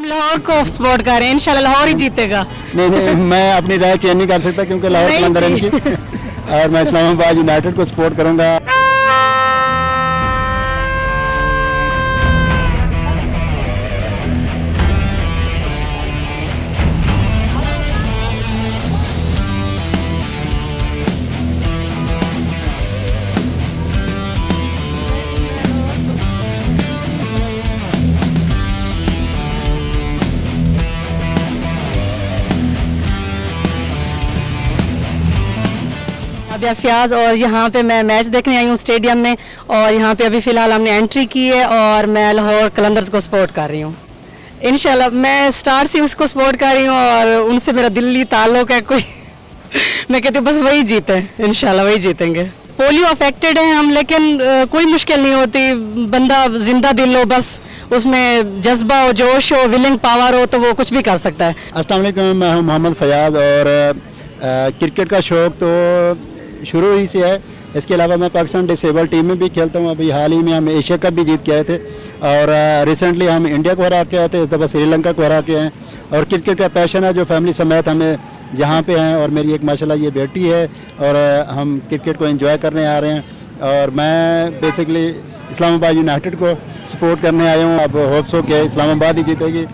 लाहौर को सपोर्ट कर रहे हैं, इंशाल्लाह लाहौर ही जीतेगा। नहीं नहीं, मैं अपनी राय चेंज नहीं कर सकता क्योंकि लाहौर नहीं कलंदर है जी। इनकी और मैं इस्लामाबाद यूनाइटेड को सपोर्ट करूंगा। अभी फ्याज और यहाँ पे मैं मैच देखने आई हूँ स्टेडियम में, और यहाँ पे अभी फ़िलहाल हमने एंट्री की है और मैं लाहौर कलंदर्स को सपोर्ट कर रही हूँ। इंशाल्लाह मैं स्टार से उसको सपोर्ट कर रही हूँ और उनसे मेरा दिल्ली ताल्लुक़ है कोई मैं कहती हूँ बस वही जीते, इंशाल्लाह वही जीतेंगे। पोलियो अफेक्टेड हैं हम, लेकिन कोई मुश्किल नहीं होती, बंदा जिंदा दिल हो, बस उसमें जज्बा हो, जोश हो, विलिंग पावर हो तो वो कुछ भी कर सकता है। अस्सलाम वालेकुम, मैं हूं मोहम्मद फयाज और क्रिकेट का शौक़ तो शुरू ही से है। इसके अलावा मैं पाकिस्तान डिसेबल टीम में भी खेलता हूं। अभी हाल ही में हम एशिया कप भी जीत के आए थे और रिसेंटली हम इंडिया को हरा के आए थे, इस दफ़ा श्रीलंका को हरा के आए। और क्रिकेट का पैशन है जो फैमिली समेत हमें यहाँ पे हैं, और मेरी एक माशाल्लाह ये बेटी है और हम क्रिकेट को एंजॉय करने आ रहे हैं। और मैं बेसिकली इस्लामाबाद यूनाइटेड को सपोर्ट करने आया हूँ। अब होप्स हो कि इस्लामाबाद ही जीतेगी।